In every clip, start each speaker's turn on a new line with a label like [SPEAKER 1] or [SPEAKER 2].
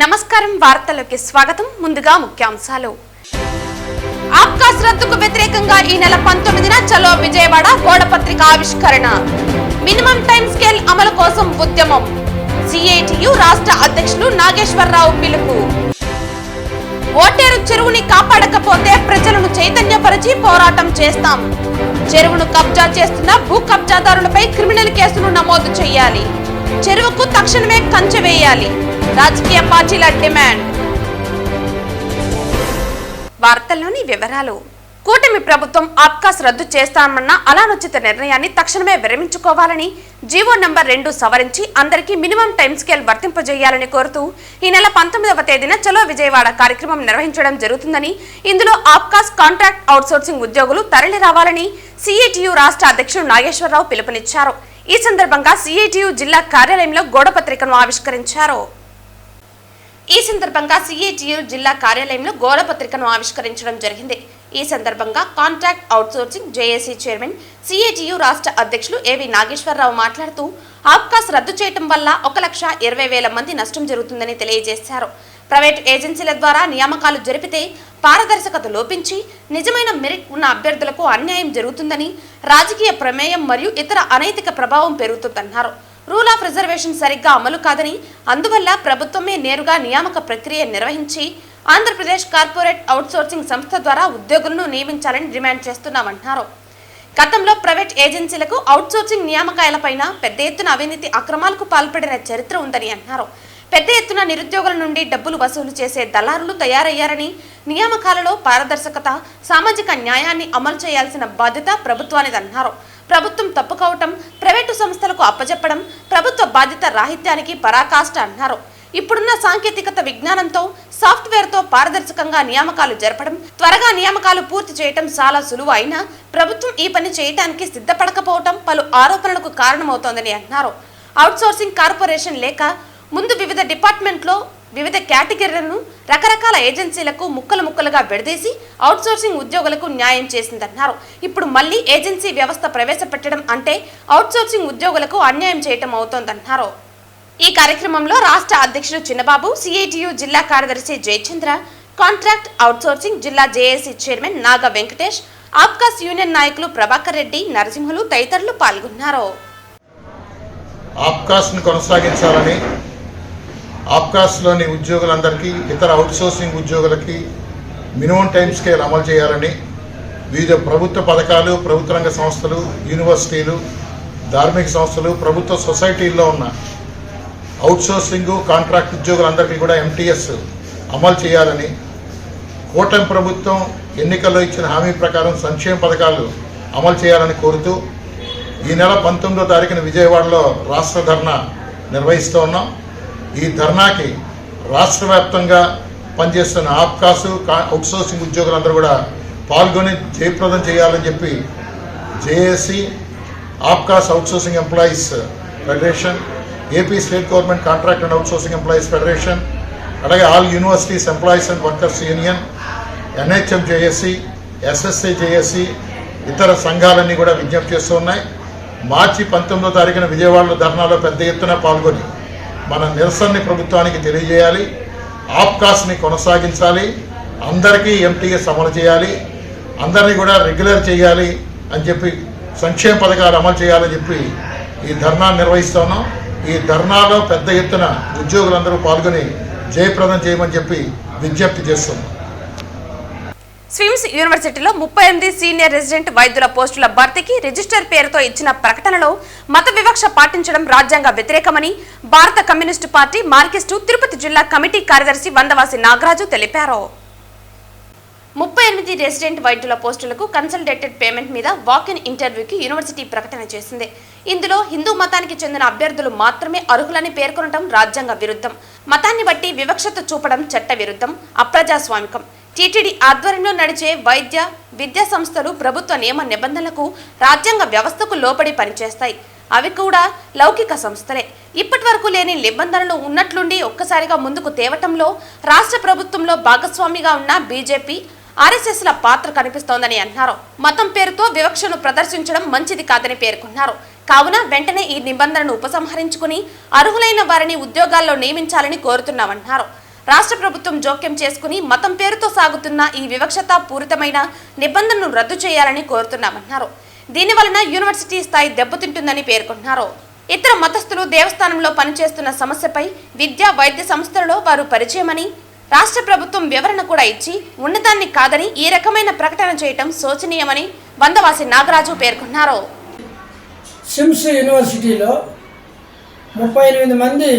[SPEAKER 1] నమస్కారం వార్తలకు స్వాగతం ముందుగా ముఖ్యాంశాలు ఆబ్కాస్ రద్దుకు వ్యతిరేకంగా ఈ నెల 19న చలో విజయవాడ గోడపత్రిక ఆవిష్కరణ మినిమం టైం స్కేల్ అమలు కోసం ఉద్యమం సిఐటియు రాష్ట్ర అధ్యక్షులు నాగేశ్వరరావు పిలుపు ఓటేరు చెరువుని కాపాడకపోతే ప్రజలను చైతన్యపరిచి పోరాటం చేస్తాం చెరువును కబ్జా చేస్తున్న భూ కబ్జాదారులపై క్రిమినల్ కేసులు నమోదు చేయాలి చెరువుకు తక్షణమే కంచె వేయాలి రాజకీయ పార్టీల డిమాండ్. వార్తల్లోని వివరాలు. కూటమి ప్రభుత్వం ఆబ్కాస్ రద్దు చేస్తామన్న అనాలోచిత నిర్ణయాన్ని తక్షణమే విరమించుకోవాలని జీవో నంబర్ 2 సవరించి అందరికీ మినిమం టైం స్కేల్ వర్తింపజేయాలని కోరుతూ ఈ నెల 19వ తేదీన చలో విజయవాడ కార్యక్రమం నిర్వహించడం జరుగుతుందని, ఇందులో ఆబ్కాస్ కాంట్రాక్ట్ అవుట్సోర్సింగ్ ఉద్యోగులు తరలి రావాలని సిఐటియు రాష్ట్ర అధ్యక్షుడు నాగేశ్వరరావు పిలుపునిచ్చారు. ఈ సందర్భంగా సిఐటియు జిల్లా కార్యాలయంలో గోడపత్రికను ఆవిష్కరించారు. ఆవిష్కరించడం జరిగింది. ఈ సందర్భంగా contract outsourcing JAC chairman CITU రాష్ట్ర అధ్యక్షులు ఏవి నాగేశ్వరరావు మాట్లాడుతూ ఆబ్కాస్ రద్దు చేయడం వల్ల 1,20,000 మంది నష్టం జరుగుతుందని తెలియజేశారు. ప్రైవేటు ఏజెన్సీల ద్వారా నియామకాలు జరిపితే పారదర్శకత లోపించి నిజమైన మెరిట్ ఉన్న అభ్యర్థులకు అన్యాయం జరుగుతుందని, రాజకీయ ప్రమేయం మరియు ఇతర అనైతిక ప్రభావం పెరుగుతుందన్నారు. రూల్ ఆఫ్ రిజర్వేషన్ సరిగ్గా అమలు కాదని, అందువల్ల ప్రభుత్వమే నేరుగా నియామక ప్రక్రియ నిర్వహించి ఆంధ్రప్రదేశ్ కార్పొరేట్ అవుట్సోర్సింగ్ సంస్థ ద్వారా ఉద్యోగులను నియమించాలని డిమాండ్ చేస్తున్నామన్నారు. గతంలో ప్రైవేట్ ఏజెన్సీలకు అవుట్సోర్సింగ్ నియామకాలపైన పెద్ద ఎత్తున అవినీతి అక్రమాలకు పాల్పడిన చరిత్ర ఉందని అన్నారు. పెద్ద ఎత్తున నిరుద్యోగుల నుండి డబ్బులు వసూలు చేసే దళారులు తయారయ్యారని, నియామకాలలో పారదర్శకత, సామాజిక న్యాయాన్ని అమలు చేయాల్సిన బాధ్యత ప్రభుత్వానిదన్నారు. ప్రభుత్వం తప్పుకోవటం, ప్రైవేటు సంస్థలకు అప్పచెప్పడం ప్రభుత్వ బాధ్యత రాహిత్యానికి పరాకాష్ట అన్నారు. ఇప్పుడున్న సాంకేతికత విజ్ఞానంతో, సాఫ్ట్వేర్తో పారదర్శకంగా నియామకాలు జరపడం, త్వరగా నియామకాలు పూర్తి చేయటం చాలా సులువు అయినా ప్రభుత్వం ఈ పని చేయటానికి సిద్ధపడకపోవటం పలు ఆరోపణలకు కారణమవుతోందని అన్నారు. అవుట్సోర్సింగ్ కార్పొరేషన్ లేక ముందు వివిధ డిపార్ట్మెంట్లో వివిధ కేటగిరీలను రకరకాల ఏజెన్సీలకు ముక్కలుగా విడదీసి అవుట్సోర్సింగ్ ఉద్యోగులకు న్యాయం చేసిందన్నారు. ఇప్పుడు మళ్లీ ఏజెన్సీ వ్యవస్థ ప్రవేశపెట్టడం అంటే అవుట్సోర్సింగ్ ఉద్యోగులకు అన్యాయం చేయటం అవుతోందన్నారు. ఈ కార్యక్రమంలో రాష్ట్ర అధ్యక్షుడు చిన్నబాబు, సిఐటియు జిల్లా కార్యదర్శి జయచంద్ర, కాంట్రాక్ట్ అవుట్సోర్సింగ్ జిల్లా జేఏసీ చైర్మన్ నాగ వెంకటేష్, ఆబ్కాస్ యూనియన్ నాయకులు ప్రభాకర్ రెడ్డి, నరసింహులు తదితరులు పాల్గొన్నారు.
[SPEAKER 2] ఆబ్కాస్ను కొనసాగించాలని, ఆబ్కాస్లోని ఉద్యోగులందరికీ, ఇతర అవుట్సోర్సింగ్ ఉద్యోగులకి మినిమం టైం స్కేల్ అమలు చేయాలని వివిధ ప్రభుత్వ పథకాలు, ప్రభుత్వ రంగ సంస్థలు, యూనివర్సిటీలు, ధార్మిక సంస్థలు, ప్రభుత్వ సొసైటీల్లో ఉన్న అవుట్సోర్సింగ్ కాంట్రాక్ట్ ఉద్యోగులందరికీ కూడా ఎంటీఎస్ అమలు చేయాలని, కూటమి ప్రభుత్వం ఎన్నికల్లో ఇచ్చిన హామీ ప్రకారం సంక్షేమ పథకాలు అమలు చేయాలని కోరుతూ ఈ నెల 19వ తారీఖున విజయవాడలో రాష్ట్ర ధర్నా నిర్వహిస్తూ ఉన్నాం. ఈ ధర్నాకి రాష్ట్ర వ్యాప్తంగా పనిచేస్తున్న ఆబ్కాసు అవుట్సోర్సింగ్ ఉద్యోగులందరూ కూడా పాల్గొని జయప్రదం చేయాలని చెప్పి JAC, APCOS outsourcing employees federation, AP state government contract and outsourcing employees federation, అలాగే all universities employees and workers union, NHM JAC, SSA JAC, ఇతర సంఘాలన్నీ కూడా విజ్ఞప్తి చేస్తూ ఉన్నాయి. మార్చి 19వ తారీఖున విజయవాడలో ధర్నాలో పెద్ద ఎత్తున పాల్గొని మన నిరసనని ప్రభుత్వానికి తెలియజేయాలి. ఆబ్కాస్ని కొనసాగించాలి, అందరికీ ఎంటీఎస్ అమలు చేయాలి, అందరినీ కూడా రెగ్యులర్ చేయాలి అని చెప్పి, సంక్షేమ పథకాలు అమలు చేయాలని చెప్పి ఈ ధర్నా నిర్వహిస్తున్నాం. ఈ ధర్నాలో పెద్ద ఎత్తున ఉద్యోగులందరూ పాల్గొని జయప్రదం చేయమని చెప్పి విజ్ఞప్తి చేస్తున్నాం.
[SPEAKER 1] స్విమ్స్ యూనివర్సిటీలో 38 సీనియర్ రెసిడెంట్ వైద్యుల పోస్టుల భర్తీకి రిజిస్టర్ పేరుతో ఇచ్చిన ప్రకటనలో మత వివక్ష పాటించడం రాజ్యాంగ వ్యతిరేకమని భారత కమ్యూనిస్టు పార్టీ మార్కిస్టు తిరుపతి జిల్లా కమిటీ కార్యదర్శి వందవాసి నాగరాజు తెలిపారు. 38 రెసిడెంట్ వైద్యుల పోస్టులకు కన్సల్టేటెడ్ పేమెంట్ మీద వాక్-ఇన్ ఇంటర్వ్యూకి యూనివర్సిటీ ప్రకటన చేసింది. ఇందులో హిందూ మతానికి చెందిన అభ్యర్థులు మాత్రమే అర్హులని పేర్కొనడం రాజ్యాంగ విరుద్ధం, మతాన్ని బట్టి వివక్షత చూపడం చట్ట విరుద్ధం, అప్రజాస్వామికం. టీటీడీ ఆధ్వర్యంలో నడిచే వైద్య విద్యా సంస్థలు ప్రభుత్వ నియమ నిబంధనలకు, రాజ్యాంగ వ్యవస్థకు లోబడి పనిచేస్తాయి. అవి కూడా లౌకిక సంస్థలే. ఇప్పటి వరకు లేని నిబంధనలు ఉన్నట్లుండి ఒక్కసారిగా ముందుకు తేవటంలో రాష్ట్ర ప్రభుత్వంలో భాగస్వామిగా ఉన్న బీజేపీ, ఆర్ఎస్ఎస్ల పాత్ర కనిపిస్తోందని అన్నారు. మతం పేరుతో వివక్షను ప్రదర్శించడం మంచిది కాదని పేర్కొన్నారు. కావున వెంటనే ఈ నిబంధనను ఉపసంహరించుకుని అర్హులైన వారిని ఉద్యోగాల్లో నియమించాలని కోరుతున్నామన్నారు. రాష్ట్ర ప్రభుత్వం జోక్యం చేసుకుని మతం పేరుతో సాగుతున్న ఈ వివక్షత పూరితమైన నిబంధనను రద్దు చేయాలని కోరుతున్నామన్నారు. దీనివలన యూనివర్సిటీ స్థాయి దెబ్బతింటుందని పేర్కొన్నారు. ఇతర మతస్థులు దేవస్థానంలో పనిచేస్తున్న సమస్యపై విద్యా వైద్య సంస్థలలో వారు పరిచయమని, రాష్ట్ర ప్రభుత్వం వివరణ కూడా ఇచ్చి ఉన్నదాన్ని కాదని ఈ రకమైన ప్రకటన చేయటం శోచనీయమని వందవాసి నాగరాజు పేర్కొన్నారు.
[SPEAKER 3] సిమ్స్ యూనివర్సిటీలో 38 మంది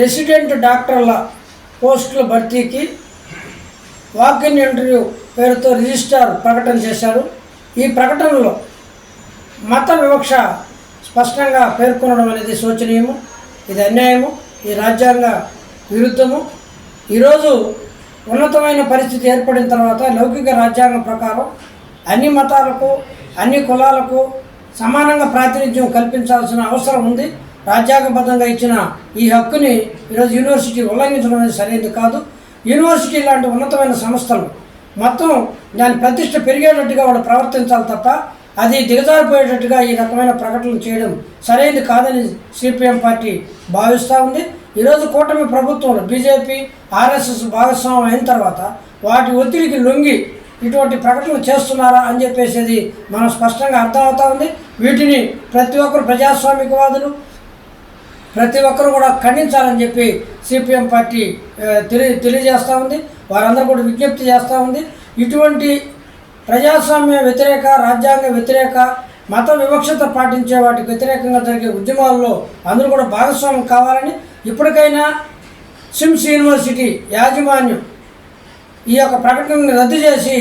[SPEAKER 3] రెసిడెంట్ డాక్టర్ల పోస్టుల భర్తీకి వాక్-ఇన్ ఇంటర్వ్యూ పేరుతో రిజిస్ట్రార్ ప్రకటన చేశారు. ఈ ప్రకటనలో మత వివక్ష స్పష్టంగా పేర్కొనడం అనేది శోచనీయము, ఇది అన్యాయము, ఈ రాజ్యాంగ విరుద్ధము. ఈరోజు ఉన్నతమైన పరిస్థితి ఏర్పడిన తర్వాత లౌకిక రాజ్యాంగం ప్రకారం అన్ని మతాలకు అన్ని కులాలకు సమానంగా ప్రాతినిధ్యం కల్పించాల్సిన అవసరం ఉంది. రాజ్యాంగబద్ధంగా ఇచ్చిన ఈ హక్కుని ఈరోజు యూనివర్సిటీ ఉల్లంఘించడం అనేది సరైనది కాదు. యూనివర్సిటీ లాంటి ఉన్నతమైన సంస్థలు మొత్తం దాని ప్రతిష్ట పెరిగేటట్టుగా వాళ్ళు ప్రవర్తించాలి తప్ప అది దిగజారిపోయేటట్టుగా ఈ రకమైన ప్రకటనలు చేయడం సరైనది కాదని సిపిఎం పార్టీ భావిస్తూ ఉంది. ఈరోజు కూటమి ప్రభుత్వంలో బీజేపీ ఆర్ఎస్ఎస్ భాగస్వామ్యం అయిన తర్వాత వాటి ఒత్తిడికి లొంగి ఇటువంటి ప్రకటనలు చేస్తున్నారా అని చెప్పేసి మనం స్పష్టంగా అర్థమవుతా ఉంది. వీటిని ప్రతి ఒక్కరు ప్రజాస్వామికవాదులు ప్రతి ఒక్కరు కూడా ఖండించాలని చెప్పి సిపిఎం పార్టీ తెలియజేస్తూ ఉంది. వారందరూ కూడా విజ్ఞప్తి చేస్తూ ఉంది. ఇటువంటి ప్రజాస్వామ్య వ్యతిరేక, రాజ్యాంగ వ్యతిరేక, మత వివక్షత పాటించే వాటికి వ్యతిరేకంగా జరిగే ఉద్యమాల్లో అందరూ కూడా భాగస్వామ్యం కావాలని, ఇప్పటికైనా సిమ్స్ యూనివర్సిటీ యాజమాన్యం ఈ యొక్క ప్రకటనను రద్దు చేసి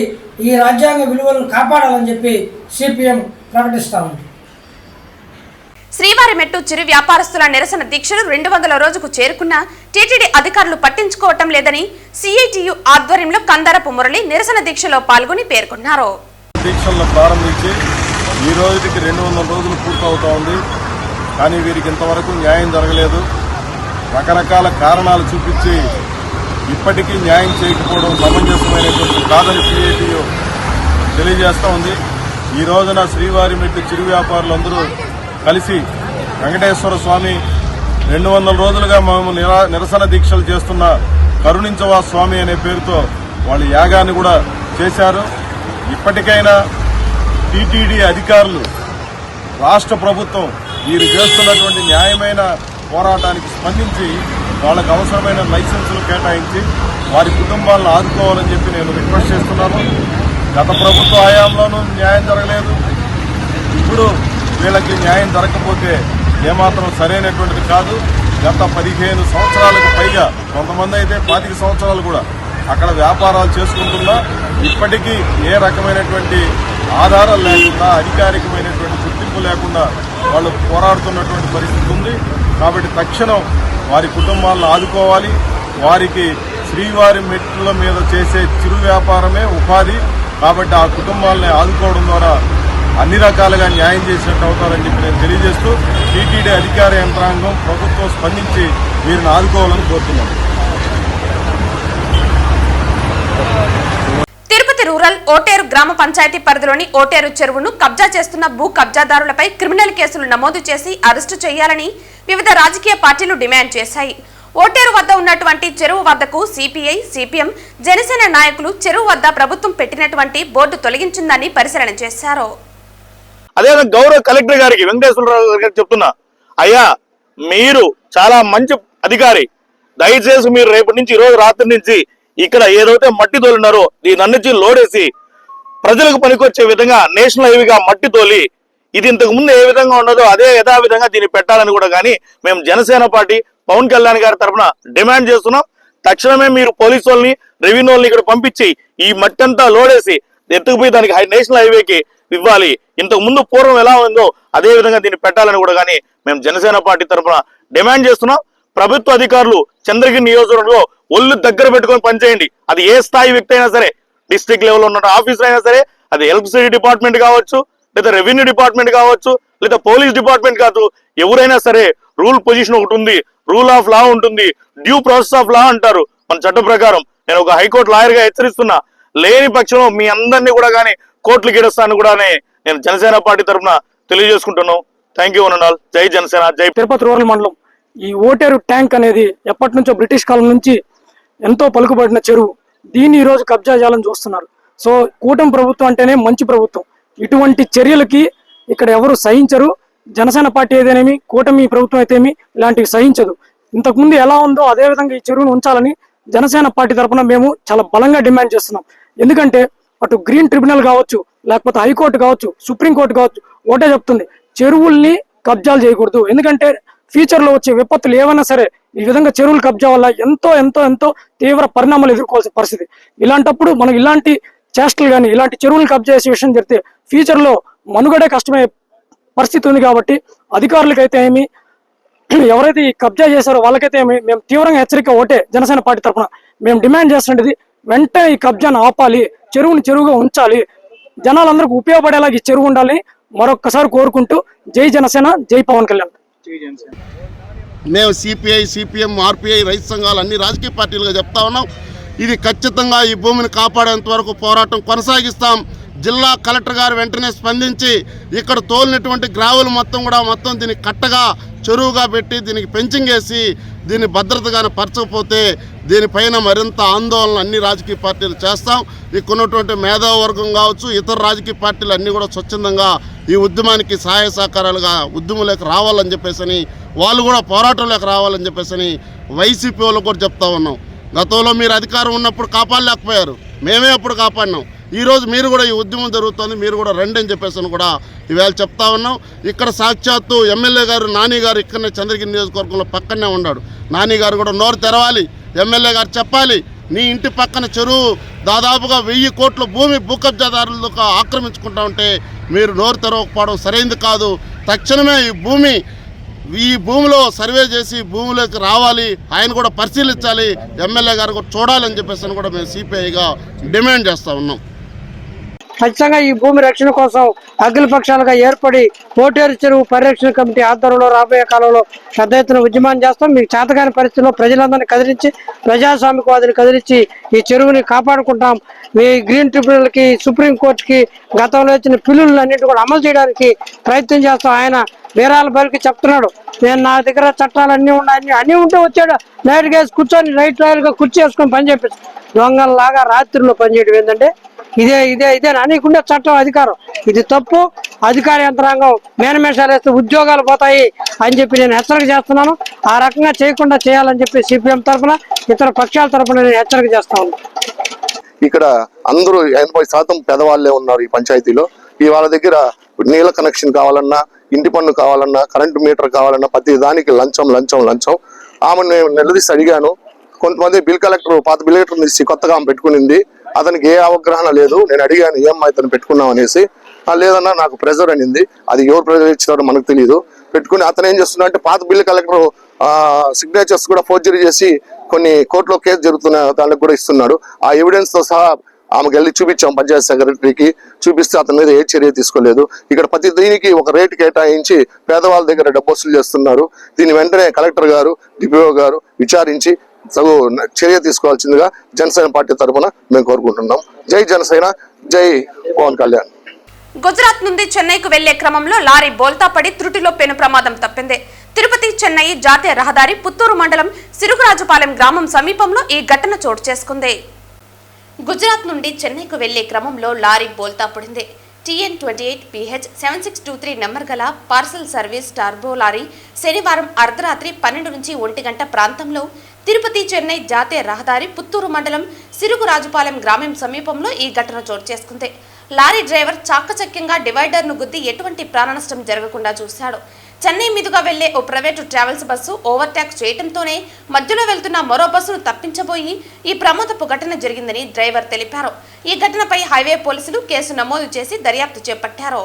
[SPEAKER 3] ఈ రాజ్యాంగ విలువలను కాపాడాలని చెప్పి సిపిఎం ప్రకటిస్తూ ఉంది.
[SPEAKER 1] శ్రీవారిమెట్టు చిరు వ్యాపారస్తుల నిరసన దీక్షలు 200వ రోజుకు చేరుకున్న టీటీడీ అధికారులు పట్టించుకోవటం లేదని సిఐటియు ఆధ్వర్యంలో కందరపు మురళి నిరసన దీక్షలో పాల్గొని పేర్కొన్నారు.
[SPEAKER 4] దీక్షలను ప్రారంభించి ఈ రోజుకి 200 రోజులు పూర్తవుతా ఉంది. కానీ వీరికి ఇంతవరకు న్యాయం జరగలేదు. రకరకాల కారణాలు చూపించి ఇప్పటికీ న్యాయం చేయకపోవడం సమంజసమైనటువంటి కాదని సిఐటియు తెలియజేస్తూ ఉంది. ఈ రోజున శ్రీవారిమెట్టు చిరు వ్యాపారులందరూ కలిసి వెంకటేశ్వర స్వామి 200 రోజులుగా మేము నిరసన దీక్షలు చేస్తున్న కరుణించవా స్వామి అనే పేరుతో వాళ్ళు యాగాన్ని కూడా చేశారు. ఇప్పటికైనా టీటీడీ అధికారులు, రాష్ట్ర ప్రభుత్వం వీరు చేస్తున్నటువంటి న్యాయమైన పోరాటానికి స్పందించి వాళ్ళకు అవసరమైన లైసెన్సులు కేటాయించి వారి కుటుంబాలను ఆదుకోవాలని చెప్పి నేను రిక్వెస్ట్ చేస్తున్నాను. గత ప్రభుత్వ హయాంలోనూ న్యాయం జరగలేదు. ఇప్పుడు వీళ్ళకి న్యాయం జరగకపోతే ఏమాత్రం సరైనటువంటిది కాదు. గత 15 సంవత్సరాలకు పైగా, కొంతమంది అయితే 25 సంవత్సరాలు కూడా అక్కడ వ్యాపారాలు చేసుకుంటున్నా ఇప్పటికీ ఏ రకమైనటువంటి ఆధారాలు లేకుండా, అధికారికమైనటువంటి గుర్తింపు లేకుండా వాళ్ళు పోరాడుతున్నటువంటి పరిస్థితి ఉంది. కాబట్టి తక్షణం వారి కుటుంబాలను ఆదుకోవాలి. వారికి శ్రీవారి మెట్ల మీద చేసే చిరు వ్యాపారమే ఉపాధి. కాబట్టి ఆ కుటుంబాలని ఆదుకోవడం ద్వారా అన్ని రకాలుగా న్యాయం చేసినట్టు అవుతారని చెప్పి నేను తెలియజేస్తూ టీటీడీ అధికార యంత్రాంగం, ప్రభుత్వం స్పందించి వీరిని ఆదుకోవాలని కోరుతున్నాను.
[SPEAKER 1] తిరుపతి రూరల్ ఓటేరు గ్రామ పంచాయతీ పరిధిలోని ఓటేరు చెరువును కబ్జా చేస్తున్న భూ కబ్జాదారులపై క్రిమినల్ కేసులు నమోదు చేసి అరెస్టు చేయాలని వివిధ రాజకీయ పార్టీలు డిమాండ్ చేశాయి. ఓటేరు వద్ద ఉన్నటువంటి చెరువు వద్దకు సిపిఐ, సిపిఎం, జనసేన నాయకులు చెరువు వద్ద ప్రభుత్వం పెట్టినటువంటి బోర్డు తొలగించిందని పరిశీలన చేశారు.
[SPEAKER 5] అదే గౌరవ కలెక్టర్ గారికి, వెంకటేశ్వరరావు గారికి చెప్తున్నా, అయ్యా మీరు చాలా మంచి అధికారి, దయచేసి మీరు రేపటి నుంచి, ఈ రోజు రాత్రి నుంచి ఇక్కడ ఏదైతే మట్టి తోలినారో దీని అన్నించి లోడేసి ప్రజలకు పనికొచ్చే విధంగా నేషనల్ హైవేగా మట్టి తోలి ఇది ఇంతకు ముందు ఏ విధంగా ఉన్నదో అదే యథావిధంగా దీన్ని పెట్టాలని కూడా కానీ మేము జనసేన పార్టీ పవన్ కళ్యాణ్ గారి తరఫున డిమాండ్ చేస్తున్నాం. తక్షణమే మీరు పోలీసు వాళ్ళని, రెవెన్యూ వాళ్ళని ఇక్కడ పంపించి ఈ మట్టి అంతా లోడేసి ఎత్తుకుపోయి దానికి నేషనల్ హైవేకి ఇవ్వాలి. ఇంతకు ముందు పూర్వం ఎలా ఉందో అదే విధంగా దీన్ని పెట్టాలని కూడా కానీ మేము జనసేన పార్టీ తరఫున డిమాండ్ చేస్తున్నాం. ప్రభుత్వ అధికారులు చంద్రగిరి నియోజకవర్గంలో ఒళ్ళు దగ్గర పెట్టుకొని పనిచేయండి. అది ఏ స్థాయి వ్యక్తి అయినా సరే, డిస్ట్రిక్ట్ లెవెల్లో ఉన్న ఆఫీసర్ అయినా సరే, అది ఎలక్ట్రిసిటీ డిపార్ట్మెంట్ కావచ్చు, లేదా రెవెన్యూ డిపార్ట్మెంట్ కావచ్చు, లేదా పోలీస్ డిపార్ట్మెంట్ కావచ్చు, ఎవరైనా సరే రూల్ పొజిషన్ ఒకటి ఉంది, రూల్ ఆఫ్ లా ఉంటుంది, డ్యూ ప్రాసెస్ ఆఫ్ లా అంటారు మన చట్ట ప్రకారం. నేను ఒక హైకోర్టు లాయర్ గా హెచ్చరిస్తున్నా, లేని పక్షంలో మీ అందరినీ కూడా కానీ కోర్టులు గెలుస్తాను కూడా నేను జనసేన పార్టీ తరఫున తెలియజేసుకుంటున్నాను. థ్యాంక్ యూ అనండాల్. జై జనసేన, జై.
[SPEAKER 6] తిరుపతి రూరల్ మండలం ఈ ఓటేరు ట్యాంక్ అనేది ఎప్పటి నుంచో బ్రిటిష్ కాలం నుంచి
[SPEAKER 3] ఎంతో పలుకుబడిన చెరువు, దీన్ని ఈరోజు కబ్జా చేయాలని చూస్తున్నారు. సో కూటమి ప్రభుత్వం అంటేనే మంచి ప్రభుత్వం. ఇటువంటి చర్యలకి ఇక్కడ ఎవరు సహించరు. జనసేన పార్టీ ఏదేనేమి, కూటమి ప్రభుత్వం అయితేమి ఇలాంటివి సహించదు. ఇంతకుముందు ఎలా ఉందో అదే విధంగా ఈ చెరువును ఉంచాలని జనసేన పార్టీ తరఫున మేము చాలా బలంగా డిమాండ్ చేస్తున్నాం. ఎందుకంటే అటు గ్రీన్ ట్రిబ్యునల్ కావచ్చు, లేకపోతే హైకోర్టు కావచ్చు, సుప్రీంకోర్టు కావచ్చు, ఒకటే చెప్తుంది, చెరువుల్ని కబ్జాలు చేయకూడదు. ఎందుకంటే ఫ్యూచర్ లో వచ్చే విపత్తులు ఏవైనా సరే ఈ విధంగా చెరువుల కబ్జా వల్ల ఎంతో ఎంతో ఎంతో తీవ్ర పరిణామాలు ఎదుర్కోవాల్సిన పరిస్థితి. ఇలాంటప్పుడు మనం ఇలాంటి చేష్టలు కానీ ఇలాంటి చెరువులు కబ్జా చేసే విషయం జరిగితే ఫ్యూచర్ లో మనుగడే కష్టమయ్యే పరిస్థితి ఉంది. కాబట్టి అధికారులకైతే ఏమి, ఎవరైతే ఈ కబ్జా చేశారో వాళ్ళకైతే ఏమి మేము తీవ్రంగా హెచ్చరిక ఒకటే జనసేన పార్టీ తరఫున మేము డిమాండ్ చేస్తున్నది, వెంటనే ఈ కబ్జాను ఆపాలి, చెరువుని చెరువుగా ఉంచాలి, జనాలందరికీ ఉపయోగపడేలాగా ఈ చెరువు ఉండాలని మరొక్కసారి కోరుకుంటూ జై జనసేన, జై పవన్ కళ్యాణ్.
[SPEAKER 6] మేము సిపిఐ, సిపిఎం, ఆర్పిఐ, రైతు సంఘాలు అన్ని రాజకీయ పార్టీలుగా చెప్తా ఉన్నాం. ఇది ఖచ్చితంగా ఈ భూమిని కాపాడేంత వరకు పోరాటం కొనసాగిస్తాం. జిల్లా కలెక్టర్ గారు వెంటనే స్పందించి ఇక్కడ తోలినటువంటి గ్రావులు మొత్తం దీనికి కట్టగా చెరువుగా పెట్టి దీనికి పెంచింగ్ వేసి దీన్ని భద్రతగానే పరచకపోతే దీనిపైన మరింత ఆందోళన అన్ని రాజకీయ పార్టీలు చేస్తాం. ఇక్కడ ఉన్నటువంటి మేధావర్గం కావచ్చు, ఇతర రాజకీయ పార్టీలు అన్నీ కూడా స్వచ్ఛందంగా ఈ ఉద్యమానికి సహాయ సహకారాలుగా ఉద్యమంలోకి రావాలని చెప్పేసి, వాళ్ళు కూడా పోరాటంలోకి రావాలని చెప్పేసి వైసీపీ వాళ్ళకు కూడా చెప్తా ఉన్నాం. గతంలో మీరు అధికారం ఉన్నప్పుడు కాపాడలేకపోయారు, మేమే అప్పుడు కాపాడినాం. ఈరోజు మీరు కూడా ఈ ఉద్యమం జరుగుతుంది, మీరు కూడా రండి అని చెప్పేసి కూడా ఈవేళ చెప్తా ఉన్నాం. ఇక్కడ సాక్షాత్తు ఎమ్మెల్యే గారు నాని గారు ఇక్కడనే చంద్రగిరి నియోజకవర్గంలో పక్కనే ఉన్నాడు. నాని గారు కూడా నోరు తెరవాలి, ఎమ్మెల్యే గారు చెప్పాలి, నీ ఇంటి పక్కన చెరువు దాదాపుగా 1000 కోట్ల భూమి భూకబ్జాదారులకు ఆక్రమించుకుంటా ఉంటే మీరు నోరు తెరవకపోవడం సరైనది కాదు. తక్షణమే ఈ భూమిలో సర్వే చేసి భూమిలోకి రావాలి, ఆయన కూడా పరిశీలించాలి, ఎమ్మెల్యే గారు కూడా చూడాలని చెప్పేసి కూడా మేము సిపిఐగా డిమాండ్ చేస్తూ ఉన్నాం.
[SPEAKER 3] ఖచ్చితంగా ఈ భూమి రక్షణ కోసం అఖిల పక్షాలుగా ఏర్పడి కోటేరు చెరువు పరిరక్షణ కమిటీ ఆధ్వర్యంలో రాబోయే కాలంలో పెద్ద ఎత్తున ఉద్యమాన్ని చేస్తాం. మీకు చేతకాని పరిస్థితుల్లో ప్రజలందరినీ కదిలించి, ప్రజాస్వామికవాదిని కదిలించి ఈ చెరువుని కాపాడుకుంటాం. మీ గ్రీన్ ట్రిబ్యునల్కి, సుప్రీంకోర్టుకి గతంలో ఇచ్చిన పిల్లులు అన్నింటి కూడా అమలు చేయడానికి ప్రయత్నం చేస్తాం. ఆయన వీరాల బలికి చెప్తున్నాడు, నేను నా దగ్గర చట్టాలు అన్నీ ఉంటే వచ్చాడు, లైట్ కేసి కూర్చొని రైట్ రాయల్గా కుర్చీ వేసుకొని పని చేపించు. దొంగల్లాగా రాత్రిలో పనిచేయడం ఏంటంటే ఇదే నీకుండే చట్టం, అధికారం, ఇది తప్పు. అధికార యంత్రాంగం మేనమేషాలు వేస్తే ఉద్యోగాలు పోతాయి అని చెప్పి నేను హెచ్చరిక చేస్తున్నాను. ఆ రకంగా చేయకుండా చేయాలని చెప్పి సిపిఎం తరఫున, ఇతర పక్షాల తరఫున నేను హెచ్చరిక చేస్తా ఉన్నాను.
[SPEAKER 7] ఇక్కడ అందరూ 80% పెదవాళ్లే ఉన్నారు ఈ పంచాయతీలో. వాళ్ళ దగ్గర నీళ్ళ కనెక్షన్ కావాలన్నా, ఇంటి పన్ను కావాలన్నా, కరెంటు మీటర్ కావాలన్నా ప్రతి దానికి లంచం. ఆమెను నేను నిలదీసి అడిగాను. కొంతమంది పాత బిల్ కలెక్టర్ తీసి కొత్తగా ఆమె పెట్టుకునింది, అతనికి ఏ అవగాహన లేదు. నేను అడిగాను, ఏమ్మా ఇతను పెట్టుకున్నాం అనేసి. లేదన్నా నాకు ప్రెజర్ అనింది. అది ఎవరు ప్రెజర్ ఇచ్చినారో మనకు తెలియదు. పెట్టుకుని అతను ఏం చేస్తున్నా అంటే పాత బిల్ కలెక్టర్ సిగ్నేచర్స్ కూడా ఫోర్జరీ చేసి కొన్ని కోర్టులో కేసు జరుగుతున్న దానికి కూడా ఇస్తున్నాడు. ఆ ఎవిడెన్స్ తో సహా ఆమెకు వెళ్ళి చూపించాం పంచాయతీ సెక్రటరీకి. చూపిస్తే అతని మీద ఏ చర్య తీసుకోలేదు. ఇక్కడ ప్రతి దీనికి ఒక రేటు కేటాయించి పేదవాళ్ళ దగ్గర డబ్బు వసూలు చేస్తున్నారు. దీన్ని వెంటనే కలెక్టర్ గారు, డిపిఓ గారు విచారించి చర్య తీసుకోవాల్సిందిగా జనసేన పార్టీ తరఫున మేము కోరుకుంటున్నాం. జై జనసేన, జై పవన్ కళ్యాణ్.
[SPEAKER 1] గుజరాత్ నుండి చెన్నైకు వెళ్లే క్రమంలో లారీ బోల్తా పడి త్రుటిలో పెను ప్రమాదం తప్పింది. తిరుపతి చెన్నై జాతీయ రహదారి పుత్తూరు మండలం సిరుగురాజుపాలెం గ్రామం సమీపంలో ఈ ఘటన చోటు చేసుకుంది. గుజరాత్ నుండి చెన్నైకు వెళ్లే క్రమంలో లారీ బోల్తా పడింది. TN28PH 7623 నెంబర్ గల పార్సల్ సర్వీస్ టర్బో లారీ శనివారం అర్ధరాత్రి 12 నుంచి 1 గంట ప్రాంతంలో తిరుపతి చెన్నై జాతీయ రహదారి పుత్తూరు మండలం సిరుగురాజుపాలెం గ్రామం సమీపంలో ఈ ఘటన చోటు చేసుకుంది. లారీ డ్రైవర్ చాకచక్యంగా డివైడర్ను గుద్ది ఎటువంటి ప్రాణనష్టం జరగకుండా చూశాడు. చెన్నై మీదుగా వెళ్లే ఓ ప్రైవేటు ట్రావెల్స్ బస్సు ఓవర్టేక్ చేయడంతోనే మధ్యలో వెళ్తున్న మరో బస్సును తప్పించబోయి ఈ ప్రమాదపు ఘటన జరిగిందని డ్రైవర్ తెలిపారు. ఈ ఘటనపై హైవే పోలీసులు కేసు నమోదు చేసి దర్యాప్తు చేపట్టారు.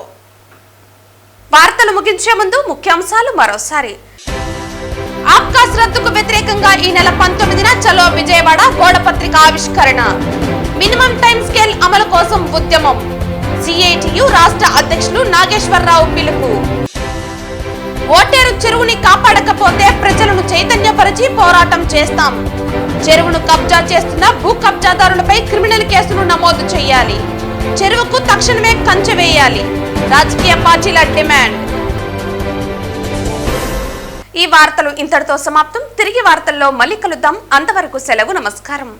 [SPEAKER 1] వార్తలు ముగించే ముందు ముఖ్యాంశాలు మరోసారి. ఆబ్కాస్ రద్దుకు వ్యతిరేకంగా ఈ నెల 19న చలో విజయవాడ గోడపత్రిక ఆవిష్కరణ. మినిమం టైం స్కేల్ అమలు కోసం ఉద్యమం. సిఐటియు రాష్ట్ర అధ్యక్షులు నాగేశ్వరరావు పిలుపు. ఓటేరు చెరువుని కాపాడకపోతే ప్రజలను చైతన్యపరిచి పోరాటం చేస్తాం. చెరువును కబ్జా చేస్తున్న భూ కబ్జాదారులపై క్రిమినల్ కేసులు నమోదు చేయాలి. చెరువుకు తక్షణమే కంచె వేయాలి. రాజకీయ పార్టీల డిమాండ్. ఈ వార్తలు ఇంతటితో సమాప్తం. తిరిగి వార్తల్లో మళ్ళీ కలుద్దాం. అంతవరకు సెలవు. నమస్కారం.